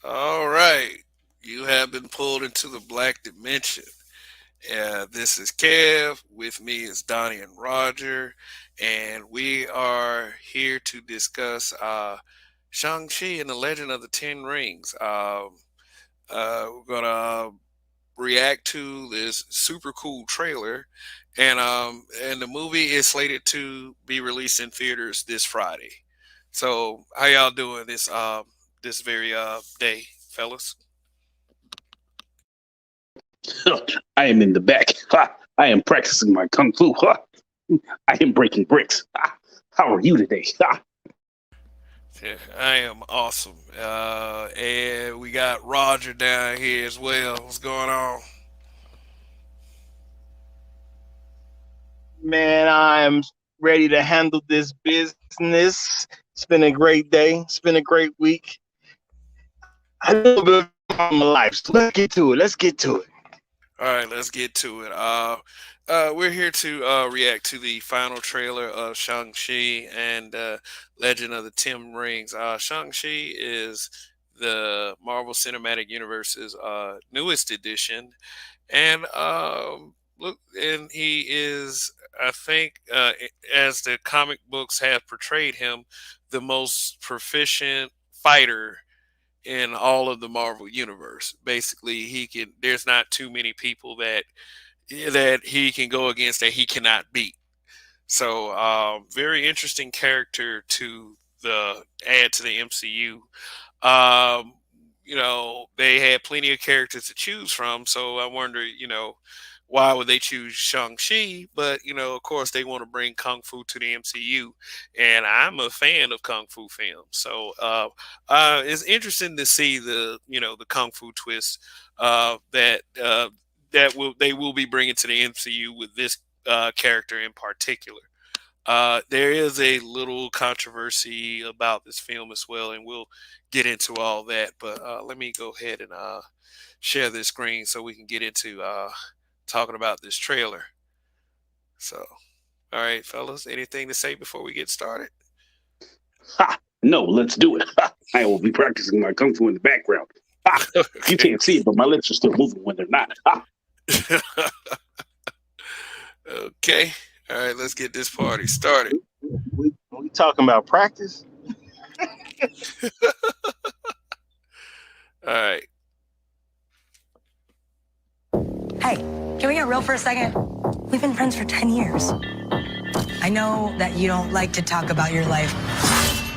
All right. You have been pulled into the black dimension. This is Kev. With me is Donnie and Roger. And we are here to discuss Shang Chi and the Legend of the Ten Rings. We're going to react to this super cool trailer. And the movie is slated to be released in theaters this Friday. So, how y'all doing this very day, fellas? I am in the back. Ha! I am practicing my kung fu. Ha! I am breaking bricks. Ha! How are you today? Ha! Yeah, I am awesome. And we got Roger down here as well. What's going on? Man, I'm ready to handle this business. It's been a great day. It's been a great week. I know a bit about my life, so let's get to it. Let's get to it. All right, let's get to it. We're here to react to the final trailer of Shang-Chi and Legend of the Ten Rings. Shang-Chi is the Marvel Cinematic Universe's newest edition. And he is, I think, as the comic books have portrayed him, the most proficient fighter in all of the Marvel universe. Basically, he can. There's not too many people that he can go against that he cannot beat. So, very interesting character to the add to the MCU. Um, they had plenty of characters to choose from, so I wonder, why would they choose Shang-Chi? But, of course, they want to bring Kung Fu to the MCU, and I'm a fan of Kung Fu films. So it's interesting to see the Kung Fu twist that they will be bringing to the MCU with this character in particular. There is a little controversy about this film as well, and we'll get into all that. But let me go ahead and share this screen so we can get into talking about this trailer. So, all right, fellas, anything to say before we get started? Ha! No, let's do it. Ha! I will be practicing my kung fu in the background. Ha! You Okay. can't see it, but my lips are still moving when they're not. Ha! Okay. All right, let's get this party started. We talking about practice? All right. Hey, can we get real for a second? We've been friends for 10 years. I know that you don't like to talk about your life,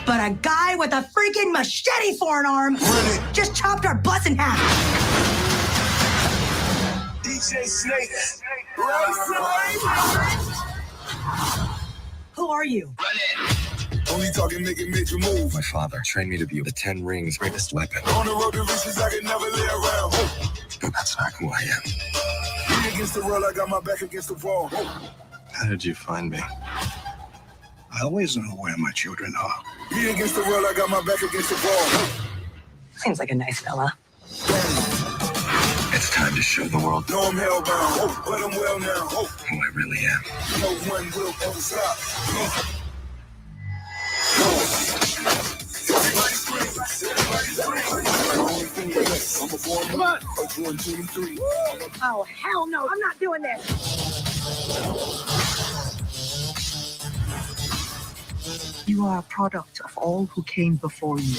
but a guy with a freaking machete for an arm just chopped our butts in half. DJ Snake. Who are you? Only talking make it make you move. My father trained me to be the Ten Rings' greatest weapon. On the road to riches, I can never lay around. But that's not who I am. Me against the world, I got my back against the wall. How did you find me? I always know where my children are. Me against the world, I got my back against the wall. Seems like a nice fella. It's time to show the world No, I'm hellbound, but I'm well now. who I really am. No one will ever stop. Everybody scream. Everybody scream. Only thing is, I'm a born man. Like 1, 2, and 3. Oh, hell no, I'm not doing this. You are a product of all who came before you.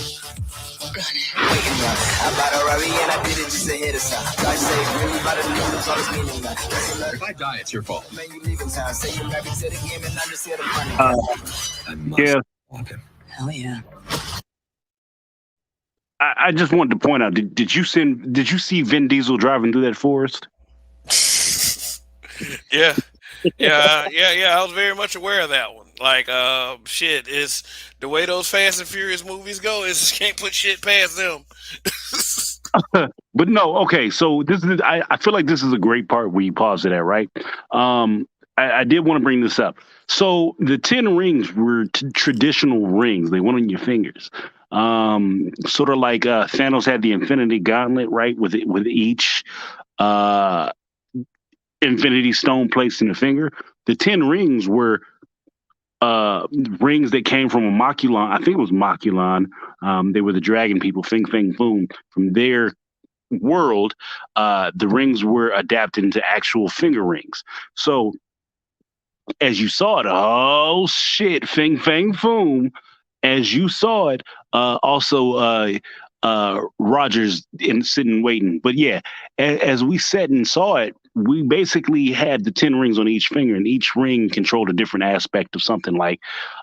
I'm about to worry and I did it just to hit a sign. I say, really about to lose all this meaning. If I die, it's your fault. Man, you leaving town. Say you're married to the game and I'm just here to money. I must Yeah, stop him. Hell yeah. I just wanted to point out. Did you see Vin Diesel driving through that forest? Yeah. Yeah. I was very much aware of that one. Like, shit is the way those Fast and Furious movies go. Is just can't put shit past them. But no, okay. So this is I feel like this is a great part where you pause it at, right? I did want to bring this up. So the 10 rings were traditional rings. They went on your fingers. Sort of like Thanos had the Infinity Gauntlet, right? With each uh, Infinity Stone placed in the finger. The 10 rings were rings that came from a Makulon. I think it was Makulon. They were the dragon people, Fing Fang Foom. From their world, the rings were adapted into actual finger rings. So as you saw it, oh shit, Fing Fang Foom. As you saw it, also Rogers in sitting waiting. But yeah, as we sat and saw it, we basically had the 10 rings on each finger, and each ring controlled a different aspect of something. Like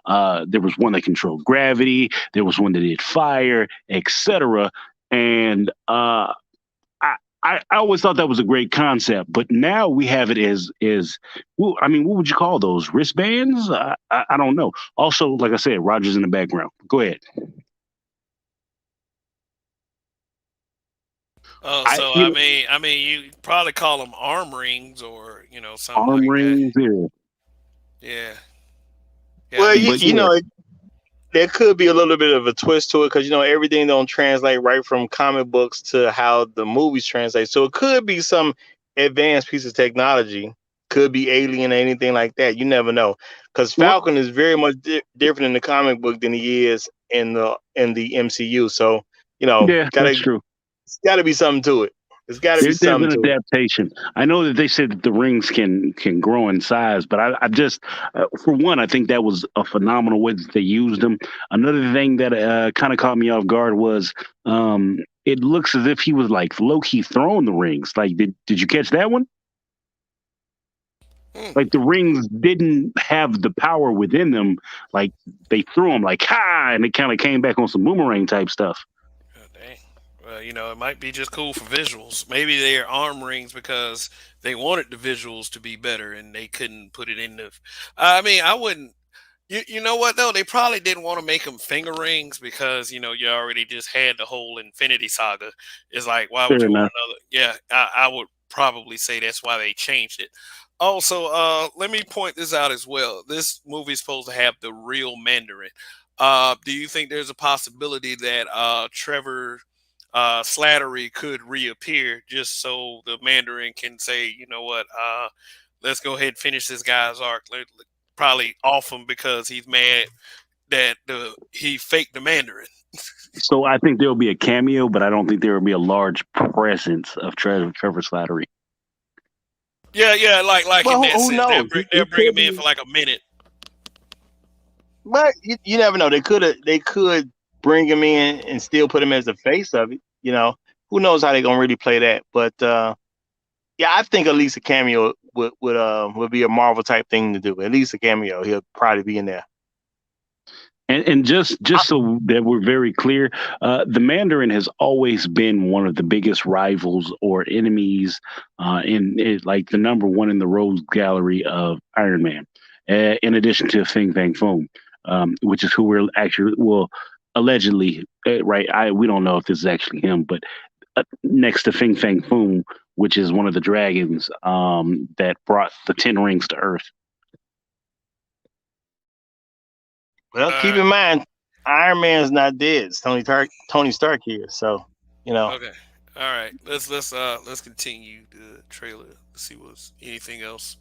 there was one that controlled gravity, there was one that did fire, etc. And I always thought that was a great concept, but now we have it as well, I mean, what would you call those wristbands? I don't know. Also, like I said, Rogers in the background. Go ahead. Oh, I so you know, I mean, you probably call them arm rings or something arm like that. rings, yeah. Yeah, yeah. I Well, mean, But yeah, there could be a little bit of a twist to it because everything don't translate right from comic books to how the movies translate. So it could be some advanced piece of technology, could be alien or anything like that. You never know, because well, Falcon is very much different in the comic book than he is in the MCU. So yeah, that's true. it's gotta be something to it. It's got to be There's something an to it. adaptation. I know that they said that the rings can grow in size, but I just, for one, I think that was a phenomenal way that they used them. Another thing that kind of caught me off guard was it looks as if he was like low key throwing the rings. Like, did you catch that one? hmm. Like the rings didn't have the power within them. Like they threw them like ha, and it kind of came back on some boomerang type stuff. Oh, dang. Well, it might be just cool for visuals. Maybe they're arm rings because they wanted the visuals to be better and they couldn't put it in the. I mean, I wouldn't. You know what though? They probably didn't want to make them finger rings because you already just had the whole Infinity Saga. It's like why would Fair you want enough. another? Yeah, I would probably say that's why they changed it. Also, let me point this out as well. This movie's supposed to have the real Mandarin. Do you think there's a possibility that Trevor Slattery could reappear just so the Mandarin can say, you know what, let's go ahead and finish this guy's arc. Probably off him because he's mad that he faked the Mandarin. So I think there will be a cameo, but I don't think there will be a large presence of Trevor Slattery. Yeah, yeah, like in Well, that who sense, knows? they'll He bring could him in be, for like a minute. but you never know. They could bring him in and still put him as the face of it. Who knows how they're gonna really play that? But yeah, I think at least a cameo would be a Marvel type thing to do. At least a cameo. He'll probably be in there. And just so that we're very clear, the Mandarin has always been one of the biggest rivals or enemies like the number one in the Rose Gallery of Iron Man, in addition to Fing Fang Foom, which is who we're actually, well, allegedly, right? We don't know if this is actually him, but next to Fing Fang Foom, which is one of the dragons that brought the 10 rings to Earth. Well, keep Uh, in mind, Iron Man's not dead. It's Tony Stark here. So okay, all right. Let's continue the trailer. Let's see what's anything else.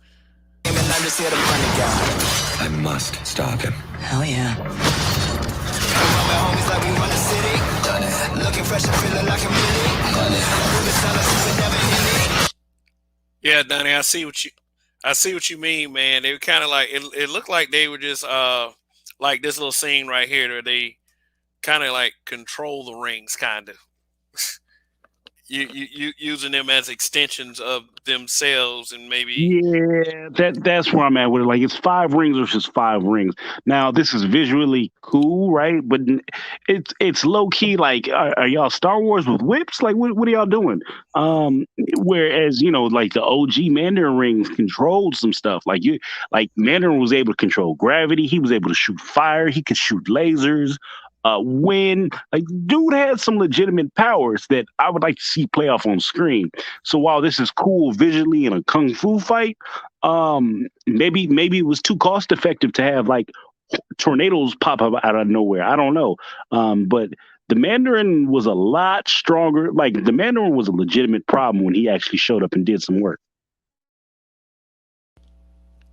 I'm just here to run the guy. I must stop him. Hell yeah. All my homies like we run the city. Done it. Looking fresh and feeling like I'm really. Done it. Moving silence, you would never hear me. Yeah, Donnie, I see what you mean, man. They were kind of like it looked like they were just like this little scene right here where they kind of like control the rings, kind of. You using them as extensions of themselves and maybe. Yeah, that's where I'm at with it. Like it's five rings versus five rings. Now this is visually cool, right? But it's low key. Like, are y'all Star Wars with whips? Like, what are y'all doing? Whereas like the OG Mandarin rings controlled some stuff. Like Mandarin was able to control gravity. He was able to shoot fire. He could shoot lasers. Wind. Like, dude had some legitimate powers that I would like to see play off on screen. So while this is cool visually in a kung fu fight, maybe it was too cost effective to have like tornadoes pop up out of nowhere. I don't know. But the Mandarin was a lot stronger. Like the Mandarin was a legitimate problem when he actually showed up and did some work.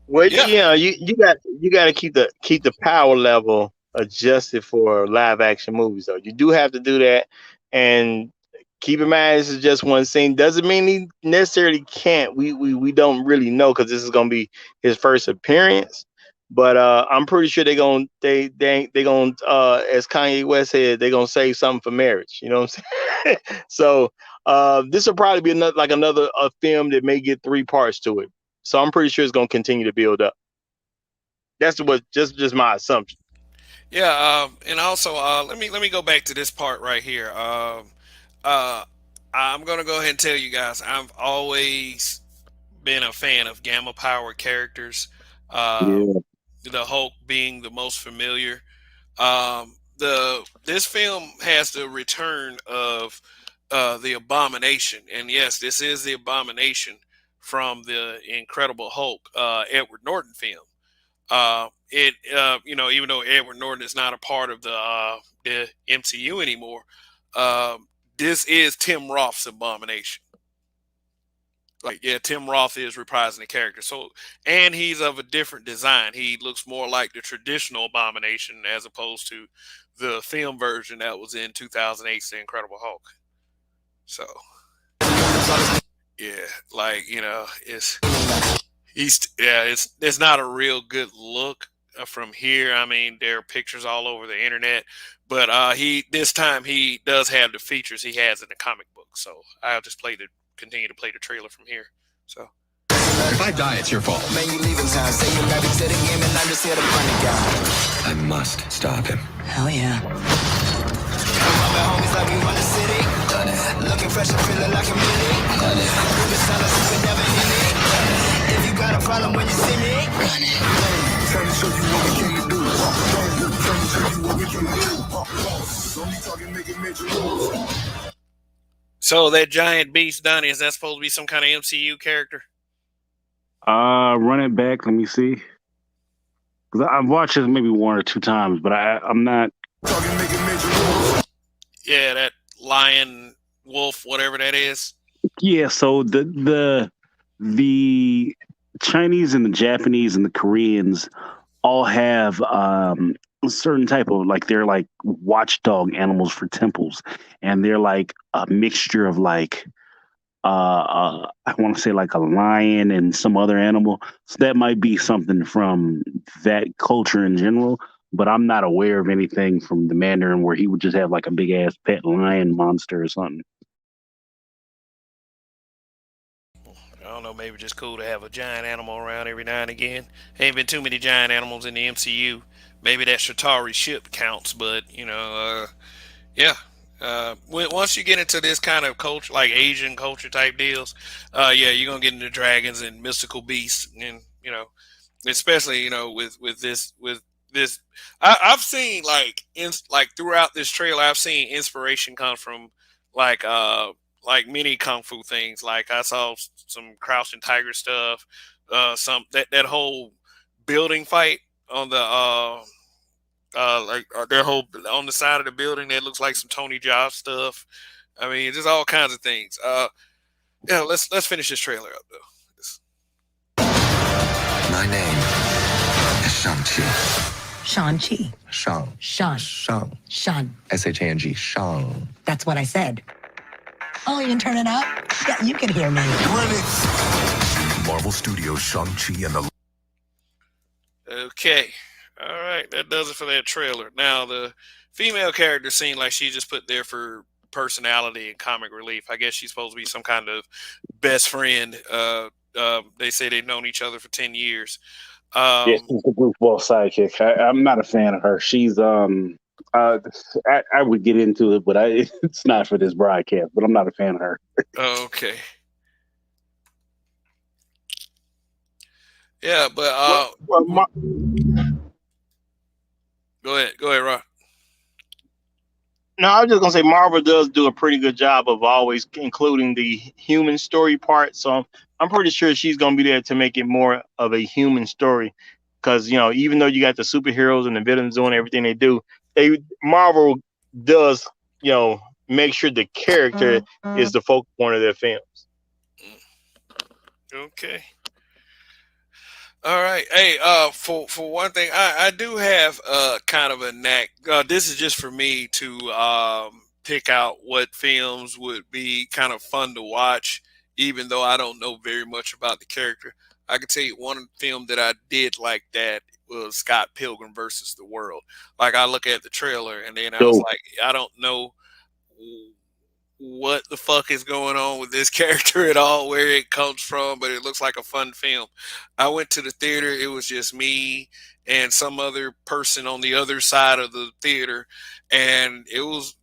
Well, Yeah, you got to keep the power level adjusted for live action movies. Though you do have to do that, and keep in mind this is just one scene. Doesn't mean he necessarily can't. We don't really know because this is gonna be his first appearance. But I'm pretty sure they gonna as Kanye West said they gonna save something for marriage. You know what I'm saying? So this will probably be another a film that may get three parts to it. So I'm pretty sure it's gonna continue to build up. That's what just my assumption. yeah, and also let me go back to this part right here. Uh, I'm gonna go ahead and tell you guys, I've always been a fan of gamma power characters. Uh, Yeah. the Hulk being the most familiar. The This film has the return of the Abomination, and yes, this is the Abomination from the Incredible Hulk, Edward Norton film. Even though Edward Norton is not a part of the MCU anymore, this is Tim Roth's Abomination. Like, yeah, Tim Roth is reprising the character. So, and he's of a different design. He looks more like the traditional Abomination as opposed to the film version that was in 2008's The Incredible Hulk. So, yeah, like, it's not a real good look from here. I mean, there are pictures all over the internet, but he this time he does have the features he has in the comic book. So I'll just continue to play the trailer from here. So If I die, it's your fault. Man, you leaving town. Say you're married to the game and I'm just here to run it down. I must stop him. Hell yeah. I'm at homies like we run the city. Looking fresh and feeling like a million. Moving silence, you can never hear me. If you got a problem when you see me, run it. Trying to show you what we came to do. Trying to show you what we can do. Don't be talking, making major moves. So that giant beast, Donnie, is that supposed to be some kind of MCU character? Run it back. Let me see. Because I've watched it maybe one or two times, but I'm not. Talking, making major moves. Yeah, that lion, wolf, whatever that is. Yeah. So the Chinese and the Japanese and the Koreans all have a certain type of, like, they're like watchdog animals for temples, and they're like a mixture of like I want to say like a lion and some other animal. So that might be something from that culture in general. But I'm not aware of anything from the Mandarin where he would just have like a big ass pet lion monster or something. I don't know, maybe just cool to have a giant animal around every now and again. Ain't been too many giant animals in the MCU. Maybe that Shatari ship counts, but yeah. Once you get into this kind of culture, like Asian culture type deals, yeah, you're gonna get into dragons and mystical beasts, and especially with this. I've seen like throughout this trailer, I've seen inspiration come from like like many kung fu things. Like I saw some crouching tiger stuff, some that whole building fight on the their whole on the side of the building that looks like some Tony Jaa stuff. I mean, just all kinds of things. Yeah, let's finish this trailer up though. My name is Shang Chi. Shang Chi. Shang. Sean. Sean. S-H-A-N-G. Shang. That's what I said. Oh, you can turn it up? Yeah, you can hear me. Marvel Studios Shang-Chi and the Okay. All right, that does it for that trailer. Now the female character seemed like she just put there for personality and comic relief. I guess she's supposed to be some kind of best friend. They say they've known each other for 10 years. Yeah, she's the goofball sidekick. I'm not a fan of her. She's I would get into it, but it's not for this broadcast. But I'm not a fan of her. Okay. Yeah, but go ahead, Rob. No, I was just gonna say Marvel does do a pretty good job of always including the human story part. So I'm pretty sure she's gonna be there to make it more of a human story. Because even though you got the superheroes and the villains doing everything they do, Marvel does make sure the character is the focal point of their films. Okay. All right. Hey, for one thing, I do have kind of a knack. This is just for me to pick out what films would be kind of fun to watch, even though I don't know very much about the character. I can tell you one film that I did like that was Scott Pilgrim versus the World. Like I look at the trailer and then I was Dope. like, I don't know what the fuck is going on with this character at all, where it comes from, but it looks like a fun film. I went to the theater, it was just me and some other person on the other side of the theater, and it was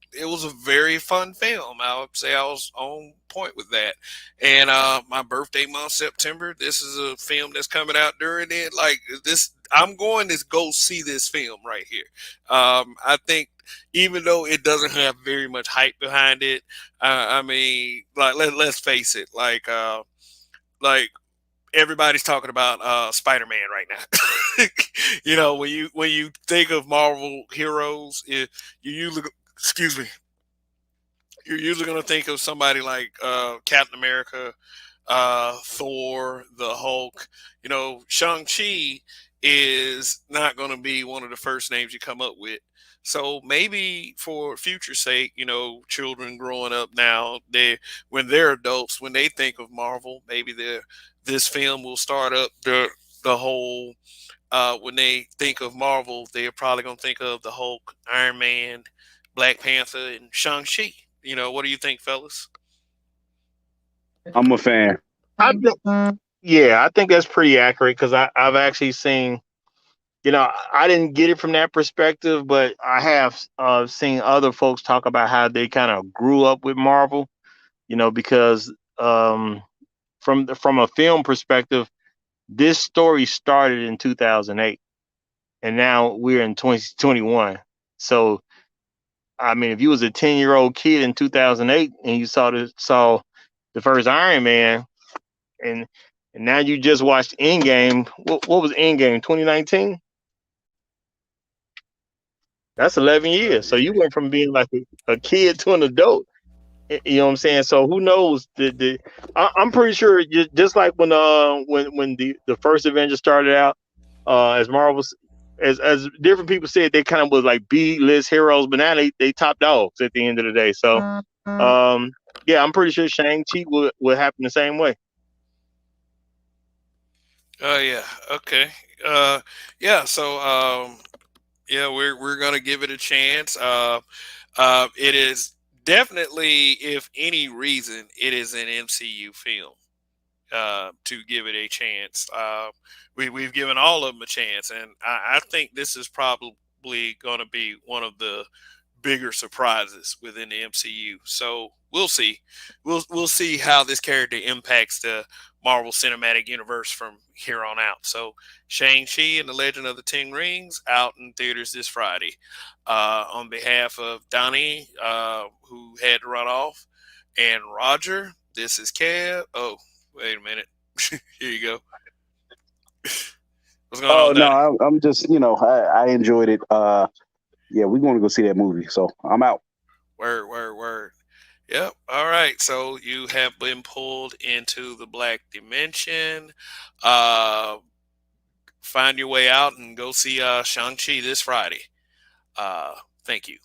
a very fun film. I would say I was on point with that. And my birthday month, September, this is a film that's coming out during it. Like this, I'm going to go see this film right here. I think even though it doesn't have very much hype behind it, I mean, like let's face it, like everybody's talking about Spider-Man right now. When you think of Marvel heroes, you usually, excuse me, you're usually going to think of somebody like Captain America, Thor, the Hulk. Shang Chi is not going to be one of the first names you come up with. So maybe for future sake, children growing up now, when they're adults, when they think of Marvel, maybe this film will start up the whole. When they think of Marvel, they're probably gonna think of the Hulk, Iron Man, Black Panther, and Shang Chi. What do you think, fellas? I'm a fan. I think, yeah, I think that's pretty accurate because I've actually seen, I didn't get it from that perspective, but I have seen other folks talk about how they kind of grew up with Marvel, because from a film perspective, this story started in 2008, and now we're in 2021. So, I mean, if you was a 10-year-old kid in 2008 and you saw the first Iron Man, and now you just watched Endgame. What was Endgame? 2019. That's 11 years. So you went from being like a kid to an adult. You know what I'm saying? So who knows? I'm pretty sure just like when the first Avengers started out, as Marvel's, as different people said, they kind of was like B-list heroes, but now they top dogs at the end of the day. So yeah, I'm pretty sure Shang-Chi will happen the same way. Oh yeah, okay. Uh, yeah. So yeah, we're gonna give it a chance. It is definitely, if any reason, it is an MCU film. To give it a chance. We've given all of them a chance, and I think this is probably going to be one of the bigger surprises within the MCU. So we'll see. We'll see how this character impacts the Marvel Cinematic Universe from here on out. So Shang Chi and the Legend of the Ten Rings out in theaters this Friday. On behalf of Donnie, who had to run off, and Roger, this is Kev. Oh, wait a minute. Here you go. What's going on, Oh no, Donnie? I'm just I enjoyed it. Yeah, we're going to go see that movie, so I'm out. Word, word, word. Yep. All right. So you have been pulled into the black dimension. Uh, find your way out and go see Shang-Chi this Friday. Uh, thank you.